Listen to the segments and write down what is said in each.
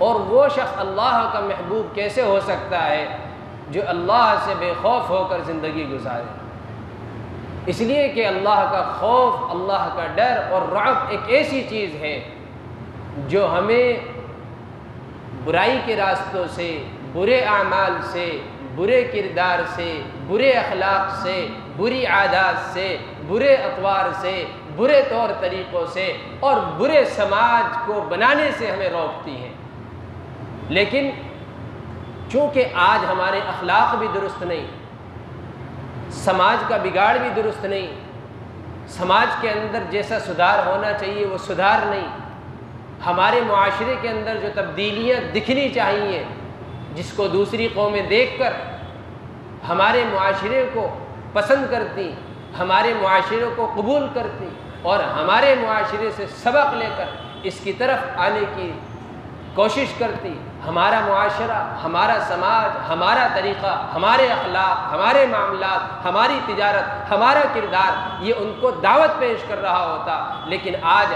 اور وہ شخص اللہ کا محبوب کیسے ہو سکتا ہے جو اللہ سے بے خوف ہو کر زندگی گزارے؟ اس لیے کہ اللہ کا خوف، اللہ کا ڈر اور رعب ایک ایسی چیز ہے جو ہمیں برائی کے راستوں سے، برے اعمال سے، برے کردار سے، برے اخلاق سے، بری عادات سے، برے اطوار سے، برے طور طریقوں سے اور برے سماج کو بنانے سے ہمیں روکتی ہے۔ لیکن چونکہ آج ہمارے اخلاق بھی درست نہیں، سماج کا بگاڑ بھی درست نہیں، سماج کے اندر جیسا سدھار ہونا چاہیے وہ سدھار نہیں، ہمارے معاشرے کے اندر جو تبدیلیاں دکھنی چاہیے جس کو دوسری قومیں دیکھ کر ہمارے معاشرے کو پسند کرتی، ہمارے معاشرے کو قبول کرتی اور ہمارے معاشرے سے سبق لے کر اس کی طرف آنے کی کوشش کرتی، ہمارا معاشرہ، ہمارا سماج، ہمارا طریقہ، ہمارے اخلاق، ہمارے معاملات، ہماری تجارت، ہمارا کردار یہ ان کو دعوت پیش کر رہا ہوتا۔ لیکن آج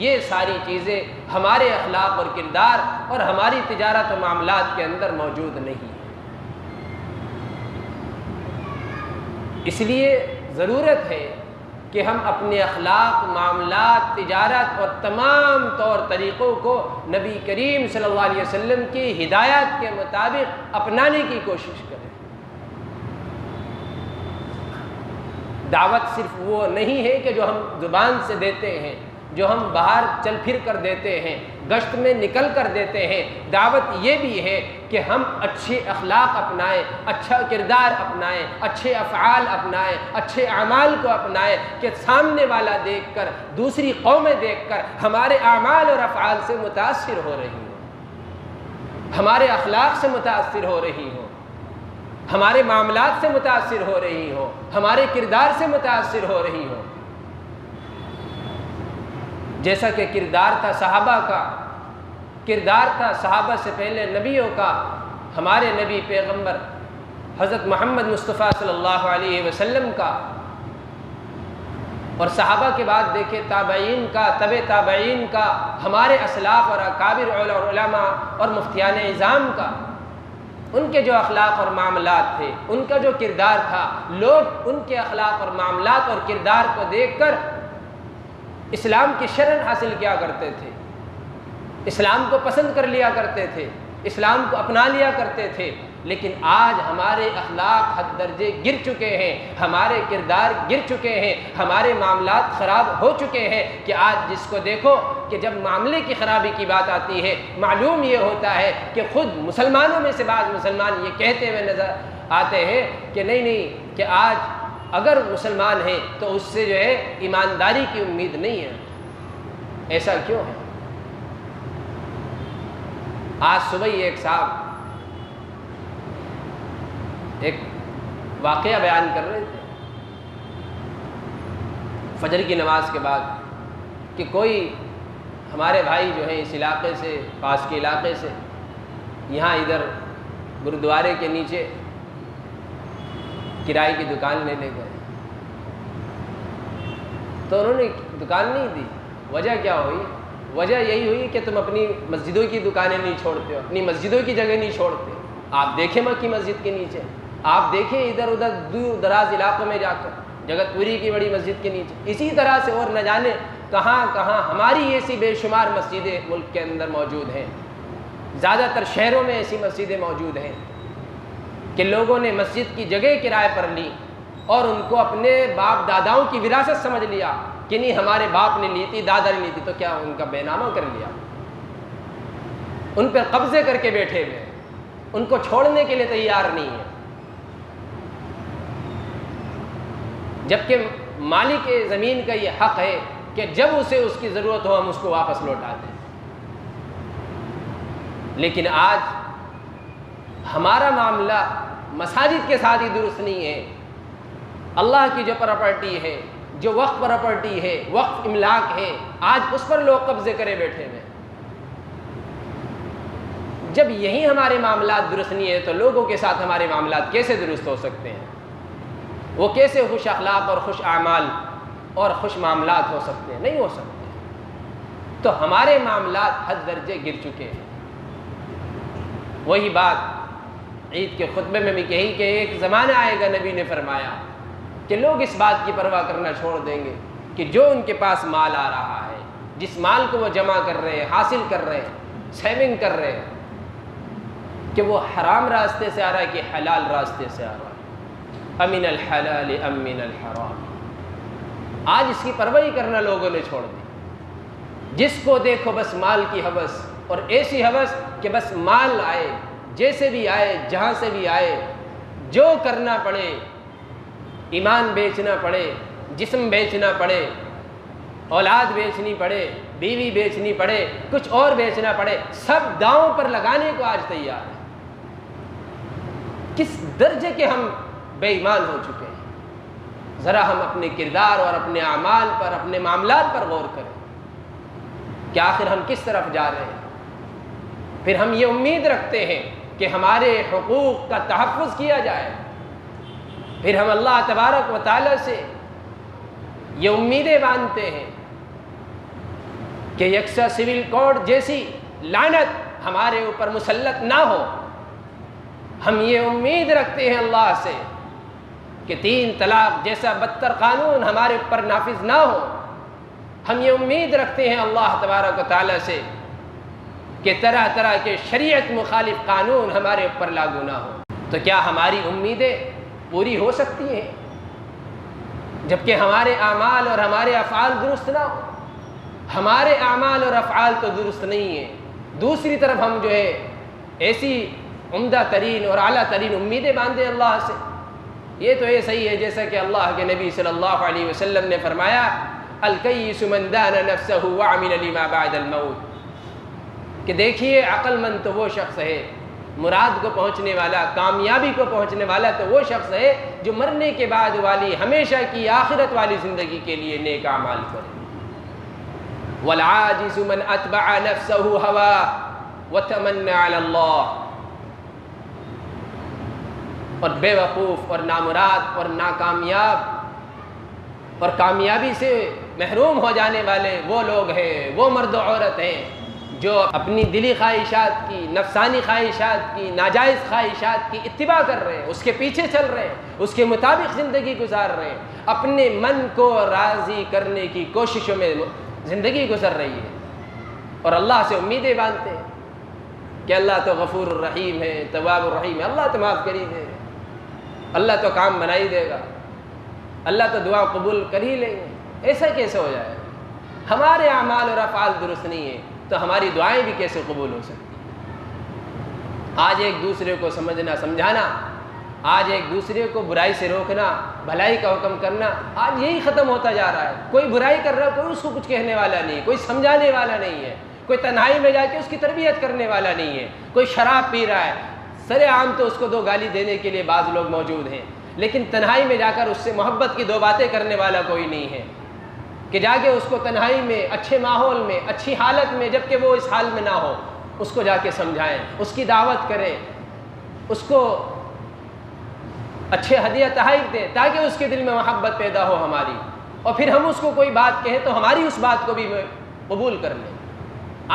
یہ ساری چیزیں ہمارے اخلاق اور کردار اور ہماری تجارت و معاملات کے اندر موجود نہیں۔ اس لیے ضرورت ہے کہ ہم اپنے اخلاق، معاملات، تجارت اور تمام طور طریقوں کو نبی کریم صلی اللہ علیہ وسلم کی ہدایات کے مطابق اپنانے کی کوشش کریں۔ دعوت صرف وہ نہیں ہے کہ جو ہم زبان سے دیتے ہیں، جو ہم باہر چل پھر کر دیتے ہیں، گشت میں نکل کر دیتے ہیں۔ دعوت یہ بھی ہے کہ ہم اچھے اخلاق اپنائیں، اچھا کردار اپنائیں، اچھے افعال اپنائیں، اچھے اعمال کو اپنائیں کہ سامنے والا دیکھ کر، دوسری قومیں دیکھ کر ہمارے اعمال اور افعال سے متاثر ہو رہی ہوں، ہمارے اخلاق سے متاثر ہو رہی ہوں، ہمارے معاملات سے متاثر ہو رہی ہوں، ہمارے کردار سے متاثر ہو رہی ہوں۔ جیسا کہ کردار تھا صحابہ کا، کردار تھا صحابہ سے پہلے نبیوں کا، ہمارے نبی پیغمبر حضرت محمد مصطفیٰ صلی اللہ علیہ وسلم کا، اور صحابہ کے بعد دیکھیں تابعین کا، تبع تابعین کا، ہمارے اسلاف اور اکابر علماء اور مفتیان اعظام کا، ان کے جو اخلاق اور معاملات تھے، ان کا جو کردار تھا، لوگ ان کے اخلاق اور معاملات اور کردار کو دیکھ کر اسلام کی شرح حاصل کیا کرتے تھے، اسلام کو پسند کر لیا کرتے تھے، اسلام کو اپنا لیا کرتے تھے۔ لیکن آج ہمارے اخلاق حد درجے گر چکے ہیں، ہمارے کردار گر چکے ہیں، ہمارے معاملات خراب ہو چکے ہیں کہ آج جس کو دیکھو کہ جب معاملے کی خرابی کی بات آتی ہے، معلوم یہ ہوتا ہے کہ خود مسلمانوں میں سے بعض مسلمان یہ کہتے ہوئے نظر آتے ہیں کہ نہیں کہ آج اگر مسلمان ہیں تو اس سے جو ہے ایمانداری کی امید نہیں ہے۔ ایسا کیوں ہے؟ آج صبح ہی ایک صاحب ایک واقعہ بیان کر رہے تھے فجر کی نماز کے بعد کہ کوئی ہمارے بھائی جو ہیں اس علاقے سے، پاس کے علاقے سے، یہاں ادھر گرودوارے کے نیچے کرائے کی دکان لینے گئے تو انہوں نے دکان نہیں دی۔ وجہ کیا ہوئی؟ وجہ یہی ہوئی کہ تم اپنی مسجدوں کی دکانیں نہیں چھوڑتے ہو، اپنی مسجدوں کی جگہ نہیں چھوڑتے۔ آپ دیکھیں مکی مسجد کے نیچے، آپ دیکھیں ادھر ادھر دور دراز علاقوں میں جا کر، جگت پوری کی بڑی مسجد کے نیچے، اسی طرح سے اور نہ جانے کہاں کہاں ہماری ایسی بے شمار مسجدیں ملک کے اندر موجود ہیں، زیادہ تر شہروں میں ایسی مسجدیں موجود ہیں کہ لوگوں نے مسجد کی جگہ کرائے پر لی اور ان کو اپنے باپ داداؤں کی وراثت سمجھ لیا کہ نہیں ہمارے باپ نے لی تھی، دادا نے لی تھی، تو کیا ان کا بے نامہ کر لیا، ان پر قبضے کر کے بیٹھے ہوئے، ان کو چھوڑنے کے لیے تیار نہیں ہے، جبکہ مالک زمین کا یہ حق ہے کہ جب اسے اس کی ضرورت ہو ہم اس کو واپس لوٹا دیں۔ لیکن آج ہمارا معاملہ مساجد کے ساتھ ہی درست نہیں ہے، اللہ کی جو پراپرٹی ہے، جو وقف پراپرٹی ہے، وقف املاک ہے، آج اس پر لوگ قبضے کرے بیٹھے ہیں۔ جب یہی ہمارے معاملات درست نہیں ہے تو لوگوں کے ساتھ ہمارے معاملات کیسے درست ہو سکتے ہیں؟ وہ کیسے خوش اخلاق اور خوش اعمال اور خوش معاملات ہو سکتے ہیں؟ نہیں ہو سکتے۔ تو ہمارے معاملات حد درجے گر چکے ہیں، وہی بات عید کے خطبے میں بھی کہی کہ ایک زمانہ آئے گا، نبی نے فرمایا کہ لوگ اس بات کی پرواہ کرنا چھوڑ دیں گے کہ جو ان کے پاس مال آ رہا ہے، جس مال کو وہ جمع کر رہے ہیں، حاصل کر رہے ہیں، سیونگ کر رہے ہیں، کہ وہ حرام راستے سے آ رہا ہے کہ حلال راستے سے آ رہا ہے، امن الحلال ام من الحرام۔ آج اس کی پرواہ کرنا لوگوں نے چھوڑ دی، جس کو دیکھو بس مال کی ہوس، اور ایسی ہوس کہ بس مال آئے، جیسے بھی آئے، جہاں سے بھی آئے، جو کرنا پڑے، ایمان بیچنا پڑے، جسم بیچنا پڑے، اولاد بیچنی پڑے، بیوی بیچنی پڑے، کچھ اور بیچنا پڑے، سب داؤں پر لگانے کو آج تیار ہے۔ کس درجے کے ہم بے ایمان ہو چکے ہیں، ذرا ہم اپنے کردار اور اپنے اعمال پر، اپنے معاملات پر غور کریں کہ آخر ہم کس طرف جا رہے ہیں۔ پھر ہم یہ امید رکھتے ہیں کہ ہمارے حقوق کا تحفظ کیا جائے، پھر ہم اللہ تبارک و تعالیٰ سے یہ امیدیں باندھتے ہیں کہ یکساں سول کوڈ جیسی لعنت ہمارے اوپر مسلط نہ ہو۔ ہم یہ امید رکھتے ہیں اللہ سے کہ 3 طلاق جیسا بدتر قانون ہمارے اوپر نافذ نہ ہو۔ ہم یہ امید رکھتے ہیں اللہ تبارک و تعالیٰ سے کہ طرح طرح کے شریعت مخالف قانون ہمارے اوپر لاگو نہ ہو۔ تو کیا ہماری امیدیں پوری ہو سکتی ہیں جبکہ ہمارے اعمال اور ہمارے افعال درست نہ ہو؟ ہمارے اعمال اور افعال تو درست نہیں ہیں، دوسری طرف ہم جو ہے ایسی عمدہ ترین اور اعلیٰ ترین امیدیں باندھیں اللہ سے۔ یہ تو ایسا ہی ہے جیسا کہ اللہ کے نبی صلی اللہ علیہ وسلم نے فرمایا، الکیس من دان نفسہ وعمل لما بعد الموت، کہ دیکھیے عقل مند تو وہ شخص ہے، مراد کو پہنچنے والا، کامیابی کو پہنچنے والا تو وہ شخص ہے جو مرنے کے بعد والی ہمیشہ کی آخرت والی زندگی کے لیے نیک اعمال کرے۔ والعاجز من اتبع نفسه هواه وتمنى على اللہ، اور بے وقوف اور نامراد اور ناکامیاب اور کامیابی سے محروم ہو جانے والے وہ لوگ ہیں، وہ مرد و عورت ہیں جو اپنی دلی خواہشات کی، نفسانی خواہشات کی، ناجائز خواہشات کی اتباع کر رہے ہیں، اس کے پیچھے چل رہے ہیں، اس کے مطابق زندگی گزار رہے ہیں، اپنے من کو راضی کرنے کی کوششوں میں زندگی گزر رہی ہے، اور اللہ سے امیدیں باندھتے ہیں کہ اللہ تو غفور الرحیم ہے، تواب الرحیم ہے، اللہ تو معاف کر ہی دے گا، اللہ تو کام بنا ہی دے گا، اللہ تو دعا قبول کر ہی لیں گے۔ ایسا کیسے ہو جائے؟ ہمارے اعمال اور افعال درست نہیں ہیں تو ہماری دعائیں بھی کیسے قبول ہو سکتی؟ آج ایک دوسرے کو سمجھنا سمجھانا، آج ایک دوسرے کو برائی سے روکنا، بھلائی کا حکم کرنا، آج یہی ختم ہوتا جا رہا ہے۔ کوئی برائی کر رہا ہے، کوئی اس کو کچھ کہنے والا نہیں ہے، کوئی سمجھانے والا نہیں ہے، کوئی تنہائی میں جا کے اس کی تربیت کرنے والا نہیں ہے، کوئی شراب پی رہا ہے، سر عام تو اس کو 2 گالی دینے کے لیے بعض لوگ موجود ہیں، لیکن تنہائی میں جا کر اس سے محبت کی 2 باتیں کرنے والا کوئی نہیں ہے کہ جا کے اس کو تنہائی میں، اچھے ماحول میں، اچھی حالت میں، جبکہ وہ اس حال میں نہ ہو، اس کو جا کے سمجھائیں، اس کی دعوت کریں، اس کو اچھے ہدیہ تحائف دیں تاکہ اس کے دل میں محبت پیدا ہو ہماری، اور پھر ہم اس کو کوئی بات کہیں تو ہماری اس بات کو بھی قبول کر لیں۔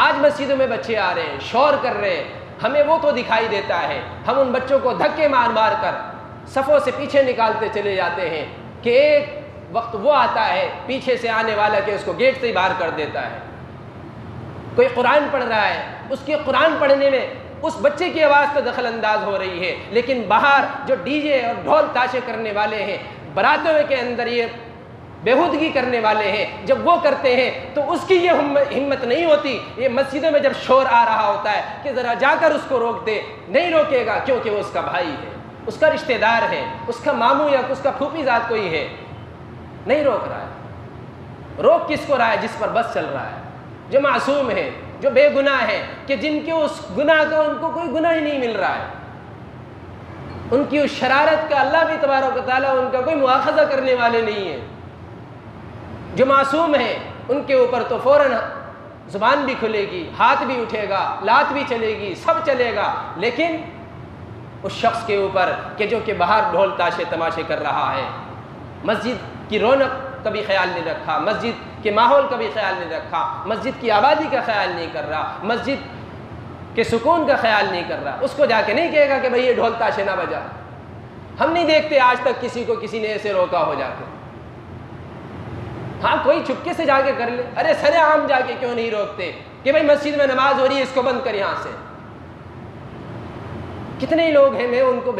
آج مسجدوں میں بچے آ رہے ہیں، شور کر رہے ہیں، ہمیں وہ تو دکھائی دیتا ہے، ہم ان بچوں کو دھکے مار مار کر صفوں سے پیچھے نکالتے چلے جاتے ہیں کہ ایک وقت وہ آتا ہے پیچھے سے آنے والا کہ اس کو گیٹ سے ہی باہر کر دیتا ہے۔ کوئی قرآن پڑھ رہا ہے، اس کے قرآن پڑھنے میں اس بچے کی آواز تو دخل انداز ہو رہی ہے، لیکن باہر جو ڈی جے اور ڈھول تاشے کرنے والے ہیں، براتوں کے اندر یہ بےہودگی کرنے والے ہیں، جب وہ کرتے ہیں تو اس کی یہ ہمت نہیں ہوتی، یہ مسجدوں میں جب شور آ رہا ہوتا ہے کہ ذرا جا کر اس کو روک دے، نہیں روکے گا کیونکہ وہ اس کا بھائی ہے، اس کا رشتہ دار ہے، اس کا ماموں یا اس کا پھوپھی ذات کوئی ہے، نہیں روک رہا ہے۔ روک کس کو رہا ہے؟ جس پر بس چل رہا ہے، جو معصوم ہے، جو بے گناہ ہے، کہ جن کے اس گناہ کا ان کو کوئی گناہ ہی نہیں مل رہا ہے، ان کی اس شرارت کا اللہ بھی تبارک و تعالیٰ ان کا کوئی مؤاخذہ کرنے والے نہیں ہیں۔ جو معصوم ہیں ان کے اوپر تو فوراً زبان بھی کھلے گی، ہاتھ بھی اٹھے گا، لات بھی چلے گی، سب چلے گا، لیکن اس شخص کے اوپر کہ جو کہ باہر ڈھول تاشے تماشے کر رہا ہے، مسجد کی رونق کا بھی خیال نہیں رکھا، مسجد کے ماحول کا بھی خیال نہیں رکھا، مسجد کی آبادی کا خیال نہیں کر رہا، مسجد کہ سکون کا خیال نہیں کر رہا، اس کو جا کے نہیں کہے گا کہ بھئی یہ ڈھول تاشے نہ بجا۔ ہم نہیں دیکھتے آج تک کسی کو کسی نے ایسے روکا ہو جا کے۔ ہاں کوئی چپکے سے جا کے کر لے، ارے سر عام جا کے کیوں نہیں روکتے کہ بھئی مسجد میں نماز ہو رہی ہے، اس کو بند کر یہاں سے۔ کتنے ہی لوگ ہیں، میں ان کو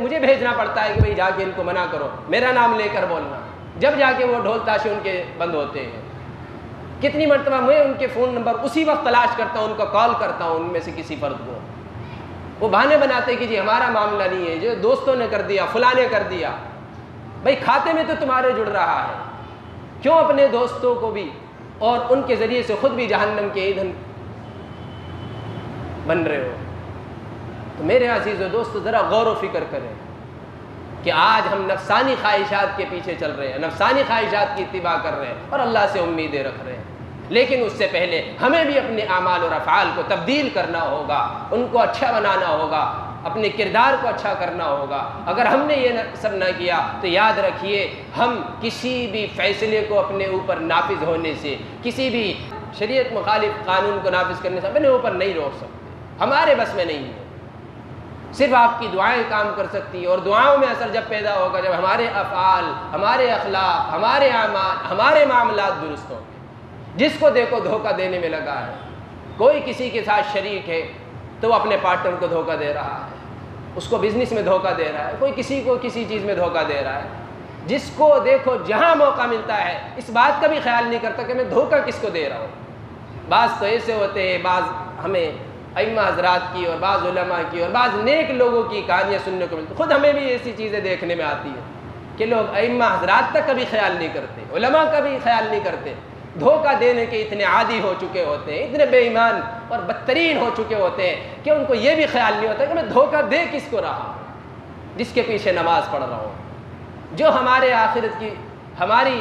مجھے بھیجنا پڑتا ہے کہ بھئی جا کے ان کو منع کرو، میرا نام لے کر بولنا، جب جا کے وہ ڈھول تاشے ان کے بند ہوتے ہیں۔ کتنی مرتبہ میں ان کے فون نمبر اسی وقت تلاش کرتا ہوں، ان کو کال کرتا ہوں، ان میں سے کسی فرد کو، وہ بہانے بناتے کہ جی ہمارا معاملہ نہیں ہے، جو دوستوں نے کر دیا، فلاں نے کر دیا۔ بھئی کھاتے میں تو تمہارے جڑ رہا ہے، کیوں اپنے دوستوں کو بھی اور ان کے ذریعے سے خود بھی جہنم کے ایندھن بن رہے ہو؟ تو میرے عزیز و دوست ذرا غور و فکر کریں کہ آج ہم نفسانی خواہشات کے پیچھے چل رہے ہیں، نفسانی خواہشات کی اتباع کر رہے ہیں اور اللہ سے امیدیں رکھ رہے ہیں، لیکن اس سے پہلے ہمیں بھی اپنے اعمال اور افعال کو تبدیل کرنا ہوگا، ان کو اچھا بنانا ہوگا، اپنے کردار کو اچھا کرنا ہوگا۔ اگر ہم نے یہ سب نہ کیا تو یاد رکھیے ہم کسی بھی فیصلے کو اپنے اوپر نافذ ہونے سے، کسی بھی شریعت مخالف قانون کو نافذ کرنے سے اپنے اوپر نہیں روک سکتے، ہمارے بس میں نہیں ہے۔ صرف آپ کی دعائیں کام کر سکتی ہیں، اور دعاؤں میں اثر جب پیدا ہوگا جب ہمارے افعال، ہمارے اخلاق، ہمارے اعمال، ہمارے معاملات درست ہوں گے۔ جس کو دیکھو دھوکہ دینے میں لگا ہے، کوئی کسی کے ساتھ شریک ہے تو وہ اپنے پارٹنر کو دھوکہ دے رہا ہے، اس کو بزنس میں دھوکہ دے رہا ہے، کوئی کسی کو کسی چیز میں دھوکہ دے رہا ہے۔ جس کو دیکھو جہاں موقع ملتا ہے اس بات کا بھی خیال نہیں کرتا کہ میں دھوکہ کس کو دے رہا ہوں۔ بعض تو ایسے ہوتے ہیں، بعض ہمیں ائمہ حضرات کی اور بعض علماء کی اور بعض نیک لوگوں کی کہانیاں سننے کو ملتی، خود ہمیں بھی ایسی چیزیں دیکھنے میں آتی ہیں کہ لوگ ائمہ حضرات تک کبھی خیال نہیں کرتے، علماء کا بھی خیال نہیں کرتے، دھوکہ دینے کے اتنے عادی ہو چکے ہوتے ہیں، اتنے بے ایمان اور بدترین ہو چکے ہوتے ہیں کہ ان کو یہ بھی خیال نہیں ہوتا کہ میں دھوکہ دے کس کو رہا ہوں، جس کے پیچھے نماز پڑھ رہا ہوں، جو ہمارے آخرت کی، ہماری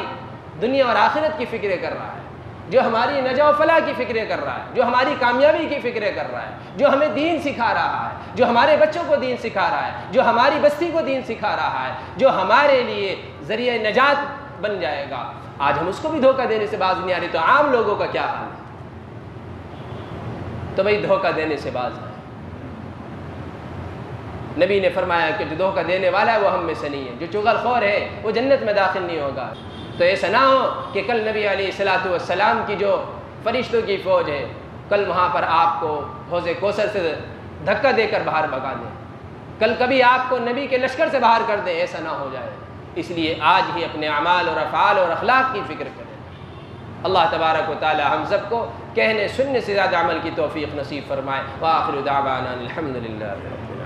دنیا اور آخرت کی فکریں کر رہا ہے، جو ہماری نجات و فلاح کی فکریں کر رہا ہے، جو ہماری کامیابی کی فکریں کر رہا ہے، جو ہمیں دین سکھا رہا ہے، جو ہمارے بچوں کو دین سکھا رہا ہے، جو ہماری بستی کو دین سکھا رہا ہے، جو ہمارے لیے ذریعہ نجات بن جائے گا، آج ہم اس کو بھی دھوکہ دینے سے باز نہیں آ رہی، تو عام لوگوں کا کیا حال ہے؟ تو بھئی دھوکہ دینے سے باز ہے۔ نبی نے فرمایا کہ جو دھوکہ دینے والا ہے وہ ہم میں سے نہیں ہے، جو چغل خور ہے وہ جنت میں داخل نہیں ہوگا۔ تو ایسا نہ ہو کہ کل نبی علیہ السلام کی جو فرشتوں کی فوج ہے، کل وہاں پر آپ کو حوض کوثر سے دھکا دے کر باہر بھگا دیں، کل کبھی آپ کو نبی کے لشکر سے باہر کر دیں، ایسا نہ ہو جائے۔ اس لیے آج ہی اپنے اعمال اور افعال اور اخلاق کی فکر کریں۔ اللہ تبارک و تعالی ہم سب کو کہنے سننے سے زیادہ عمل کی توفیق نصیب فرمائے۔ وآخر دعوانا الحمدللہ رب العالمین۔